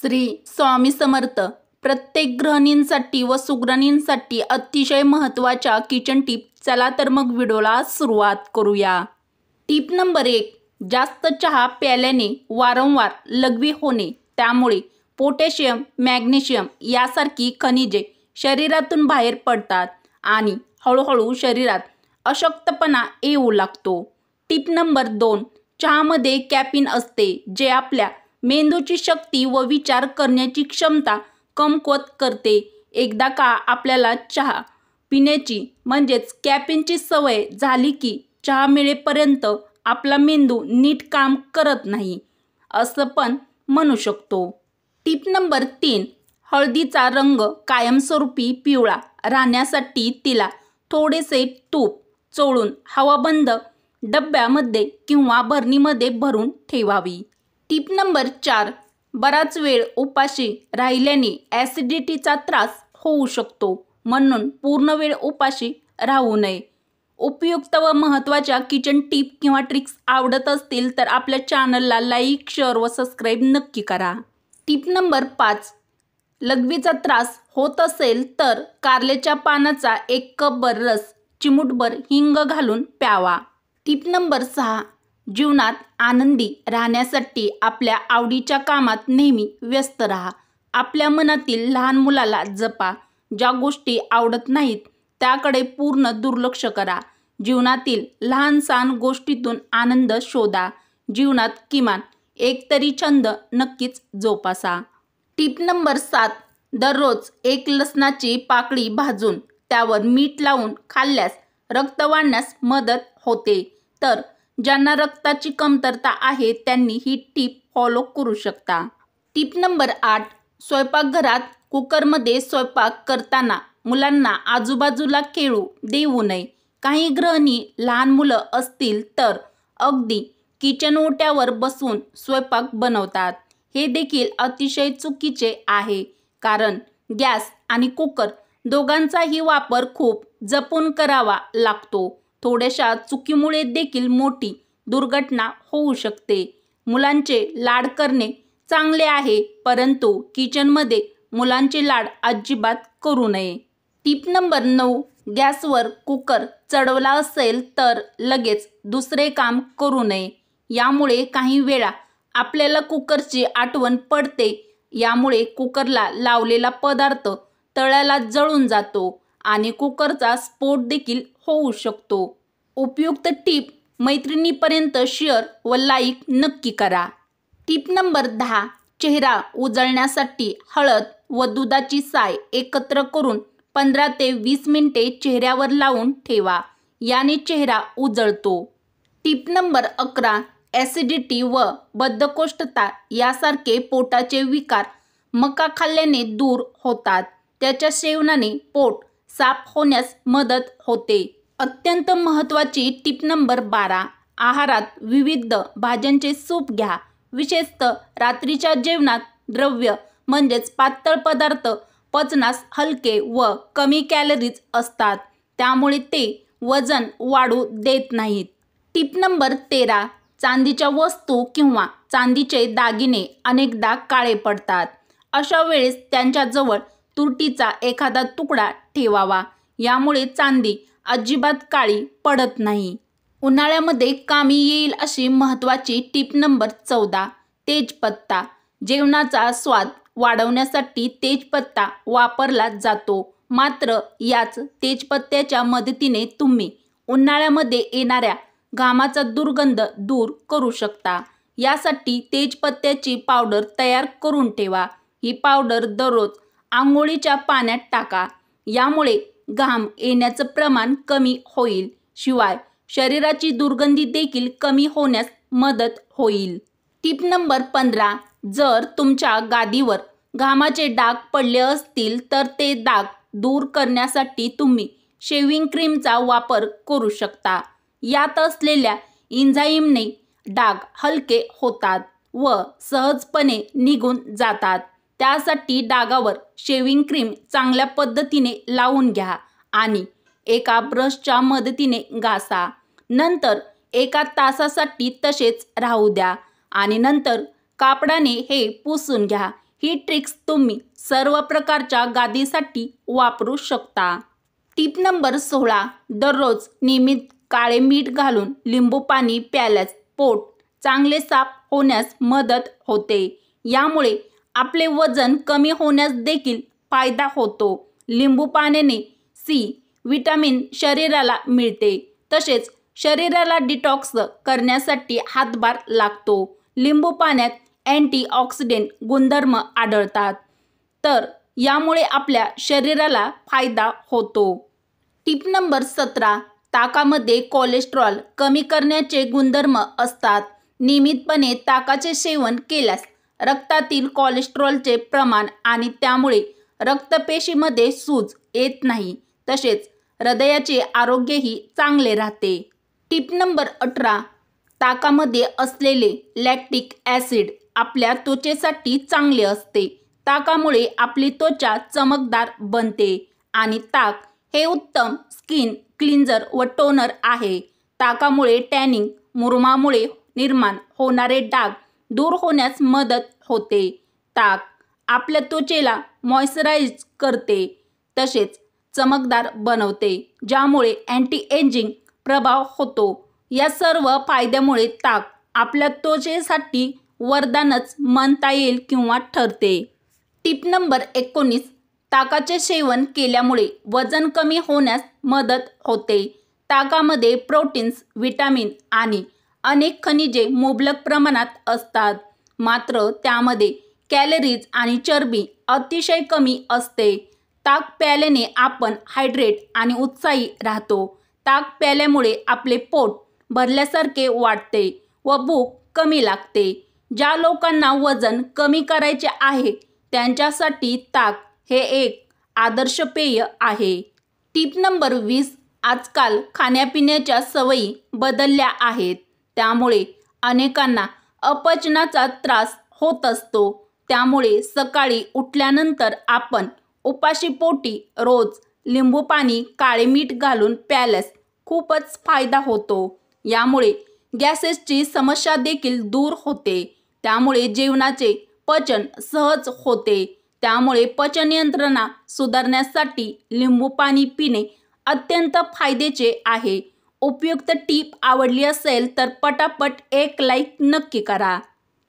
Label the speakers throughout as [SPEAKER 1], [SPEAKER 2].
[SPEAKER 1] श्री स्वामी समर्थ. प्रत्येक गृहिणींसाठी व सुगृहिणींसाठी अतिशय महत्त्वाच्या किचन टिप. चला तर मग व्हिडिओला सुरुवात करूया. Tip number 1. जास्त चहा प्यायल्याने वारंवार लघवी होणे. त्यामुळे पोटॅशियम, मॅग्नेशियम यासारखी खनिजे शरीरातून बाहेर पडतात आणि हळूहळू शरीरात अशक्तपणा येऊ लागतो. Tip number 2. चहामध्ये कॅफीन असते, जे आपल्या मेंदूची शक्ती व विचार करण्याची क्षमता कमकुवत करते. एकदा का आपल्याला चहा पिण्याची म्हणजेच कॅफीनची सवय झाली की चहा मिळेपर्यंत आपला मेंदू नीट काम करत नाही, असं पण म्हणू शकतो. Tip number 3. हळदीचा रंग कायमस्वरूपी पिवळा राहण्यासाठी तिला थोडेसे तूप चोळून हवाबंद डब्यामध्ये किंवा भरणीमध्ये भरून ठेवावी. Tip number 4. बराच वेळ उपाशी राहिल्याने ॲसिडिटीचा त्रास होऊ शकतो, म्हणून पूर्ण वेळ उपाशी राहू नये. उपयुक्त व महत्त्वाच्या किचन टिप किंवा ट्रिक्स आवडत असतील तर आपल्या चॅनलला लाईक, शेअर व सबस्क्राईब नक्की करा. Tip number 5. लघवीचा त्रास होत असेल तर कारल्याच्या पानाचा 1 कपभर रस चिमूटभर हिंग घालून प्यावा. Tip number 6. जीवनात आनंदी राहण्यासाठी आपल्या आवडीच्या कामात नेहमी व्यस्त राहा. आपल्या मनातील लहान मुलाला जपा. ज्या गोष्टी आवडत नाहीत त्याकडे पूर्ण दुर्लक्ष करा. जीवनातील लहान सहान गोष्टीतून आनंद शोधा. जीवनात किमान एक तरी छंद नक्कीच जोपासा. Tip number 7. दररोज 1 लसणाची पाकळी भाजून त्यावर मीठ लावून खाल्ल्यास रक्त वाढण्यास मदत होते. तर ज्यांना रक्ताची कमतरता आहे त्यांनी ही टिप फॉलो करू शकता. Tip number 8. स्वयंपाकघरात कुकरमध्ये स्वयंपाक करताना मुलांना आजूबाजूला खेळू देऊ नये. काही गृहिणी लहान मुलं असतील तर अगदी किचन ओट्यावर बसून स्वयंपाक बनवतात. हे देखील अतिशय चुकीचे आहे, कारण गॅस आणि कुकर दोघांचाही वापर खूप जपून करावा लागतो. थोड्याशा चुकीमुळे देखील मोठी दुर्घटना होऊ शकते. मुलांचे लाड करणे चांगले आहे, परंतु किचनमध्ये मुलांचे लाड अजिबात करू नये. Tip number 9. गॅसवर कुकर चढवला असेल तर लगेच दुसरे काम करू नये. यामुळे काही वेळा आपल्याला कुकरची आठवण पडते. यामुळे कुकरला लावलेला पदार्थ तळाला जळून जातो आणि कुकरचा स्फोट देखील होऊ शकतो. उपयुक्त टिप मैत्रिणीपर्यंत शेअर व लाईक नक्की करा. Tip number 10. चेहरा उजळण्यासाठी हळद व दुधाची साय एकत्र करून 15 ते 20 मिनिटे चेहऱ्यावर लावून ठेवा. याने चेहरा उजळतो. Tip number 11. ॲसिडिटी व बद्धकोष्ठता यासारखे पोटाचे विकार मका खाल्ल्याने दूर होतात. त्याच्या सेवनाने पोट साफ होण्यास मदत होते. अत्यंत महत्त्वाची टिप नंबर 12. आहारात विविध भाज्यांचे सूप घ्या. विशेषतः रात्रीच्या जेवणात द्रव्य म्हणजेच पातळ पदार्थ पचनास हलके व कमी कॅलरीज असतात, त्यामुळे ते वजन वाढू देत नाहीत. Tip number 13. चांदीच्या वस्तू किंवा चांदीचे दागिने अनेकदा काळे पडतात. अशा वेळेस त्यांच्याजवळ तुरटीचा एखादा तुकडा ठेवावा. यामुळे चांदी अजिबात काळी पडत नाही. उन्हाळ्यामध्ये कामी येईल अशी महत्त्वाची टिप नंबर 14. तेजपत्ता. जेवणाचा स्वाद वाढवण्यासाठी तेजपत्ता वापरला जातो. मात्र याच तेजपत्त्याच्या मदतीने तुम्ही उन्हाळ्यामध्ये येणाऱ्या घामाचा दुर्गंध दूर करू शकता. यासाठी तेजपत्त्याची पावडर तयार करून ठेवा. ही पावडर दररोज आंघोळीच्या पाण्यात टाका. यामुळे घाम येण्याचं प्रमाण कमी होईल. शिवाय शरीराची दुर्गंधी देखील कमी होण्यास मदत होईल. Tip number 15. जर तुमच्या गादीवर घामाचे डाग पडले असतील तर ते डाग दूर करण्यासाठी तुम्ही शेव्हिंग क्रीमचा वापर करू शकता. यात असलेल्या एन्झाईमने डाग हलके होतात व सहजपणे निघून जातात. त्यासाठी डागावर शेव्हिंग क्रीम चांगल्या पद्धतीने लावून घ्या आणि एका ब्रशच्या मदतीने घासा. नंतर 1 तासासाठी तसेच राहू द्या आणि नंतर कापडाने हे पुसून घ्या. ही ट्रिक्स तुम्ही सर्व प्रकारच्या गादीसाठी वापरू शकता। टिप नंबर 16, दररोज नियमित काळे मीठ घालून लिंबू पाणी प्यायल्यास पोट चांगले साफ होण्यास मदत होते। यामुळे आपले वजन कमी होण्यास देखील फायदा होतो। लिंबू पाण्याने सी विटामिन शरीराला मिळते, तसेच शरीराला डिटॉक्स करण्यासाठी हातभार लागतो। लिंबू पाण्यात अँटीऑक्सिडेंट गुणधर्म आढळतात, तर यामुळे आपल्या शरीराला फायदा होतो। टिप नंबर 17, ताकामध्ये कोलेस्ट्रॉल कमी करण्याचे गुणधर्म असतात। नियमितपणे ताकाचे सेवन केल्यास रक्तातील कोलेस्ट्रॉलचे प्रमाण आणि त्यामुळे रक्तपेशीमध्ये सूज येत नाही, तसेच हृदयाचे आरोग्यही चांगले राहते। टिप नंबर 18, ताकामध्ये असलेले लॅक्टिक ॲसिड आपल्या त्वचेसाठी चांगले असते। ताकामुळे आपली त्वचा चमकदार बनते आणि ताक हे उत्तम स्किन क्लिन्झर व टोनर आहे। ताकामुळे टॅनिंग, मुरुमामुळे निर्माण होणारे डाग दूर होण्यास मदत होते। ताक आपल्या त्वचेला मॉइश्चराइज करते, तसेच चमकदार बनवते, ज्यामुळे अँटी एजिंग प्रभाव होतो। या सर्व फायद्यामुळे ताक आपल्या त्वचेसाठी वरदानच म्हणता येईल किंवा ठरते। टिप नंबर 19, ताकाचे सेवन केल्यामुळे वजन कमी होण्यास मदत होते। ताकामध्ये प्रोटीन्स, विटामिन आणि अनेक खनिजे मुबलक प्रमाणात असतात, मात्र त्यामध्ये कॅलरीज आणि चरबी अतिशय कमी असते। ताक प्यायल्याने आपण हायड्रेट आणि उत्साही राहतो। ताक प्यायल्यामुळे आपले पोट भरल्यासारखे वाटते व भूक कमी लागते। ज्या लोकांना वजन कमी करायचे आहे त्यांच्यासाठी ताक हे एक आदर्श पेय आहे। टिप नंबर 20, आजकाल खाण्यापिण्याच्या सवयी बदलल्या आहेत, त्यामुळे अनेकांना अपचनाचा त्रास होत असतो। त्यामुळे सकाळी उठल्यानंतर आपण उपाशी पोटी रोज लिंबू पाणी काळे मीठ घालून प्यायल्यास खूपच फायदा होतो। यामुळे गॅसेसची समस्या देखील दूर होते, त्यामुळे जेवणाचे पचन सहज होते। त्यामुळे पचन यंत्रणा सुधारण्यासाठी लिंबू पाणी पिणे अत्यंत फायद्याचे आहे। उपयुक्त टीप आवडली असेल तर पटापट एक लाईक नक्की करा।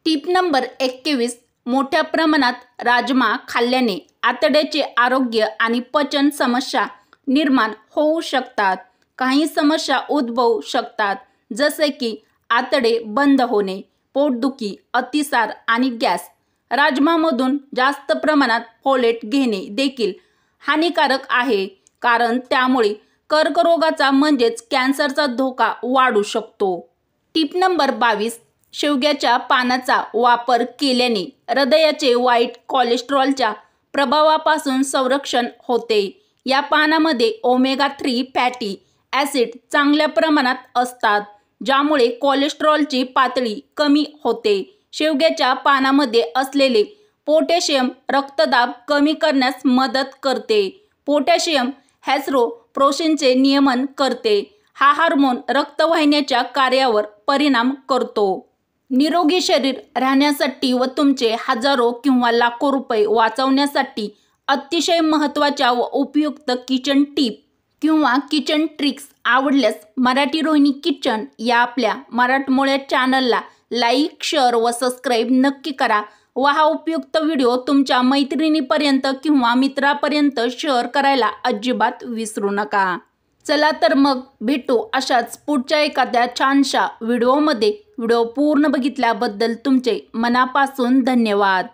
[SPEAKER 1] टीप नंबर 21, मोठ्या प्रमाणात राजमा खाल्ल्याने आतड्याचे आरोग्य आणि पचन समस्या निर्माण होऊ शकतात। काही समस्या उद्भवू शकतात, जसे की आतडे बंद होणे, पोटदुखी, अतिसार आणि गॅस। राजमामधून जास्त प्रमाणात फोलेट घेणे देखील हानिकारक आहे, कारण त्यामुळे कर्करोगाचा म्हणजेच कॅन्सरचा धोका वाढू शकतो। टिप नंबर 22, शेवग्याच्या पानाचा वापर केल्याने हृदयाचे वाईट कोलेस्ट्रॉलच्या प्रभावापासून संरक्षण होते। या पानामध्ये ओमेगा 3 फॅटी ॲसिड चांगल्या प्रमाणात असतात, ज्यामुळे कोलेस्ट्रॉलची पातळी कमी होते। शेवग्याच्या पानामध्ये असलेले पोटॅशियम रक्तदाब कमी करण्यास मदत करते। पोटॅशियम हेस्टेरोप्रोसिनचे नियमन करते। हा हार्मोन रक्तवाहिन्याच्या कार्यावर परिणाम करतो। निरोगी शरीर राहण्यासाठी व तुमचे हजारो किंवा लाखो रुपये वाचवण्यासाठी अतिशय महत्त्वाच्या व उपयुक्त किचन टीप किंवा किचन ट्रिक्स आवडल्यास मराठी रोहिणी किचन या आपल्या मराठमोळ्या चॅनलला लाईक, शेअर व सबस्क्राईब नक्की करा व हा उपयुक्त व्हिडिओ तुमच्या मैत्रिणीपर्यंत किंवा मित्रापर्यंत शेअर करायला अजिबात विसरू नका। चला तर मग भेटू अशाच पुढच्या एखाद्या छानशा व्हिडिओमध्ये। व्हिडिओ पूर्ण बघितल्याबद्दल तुमचे मनापासून धन्यवाद।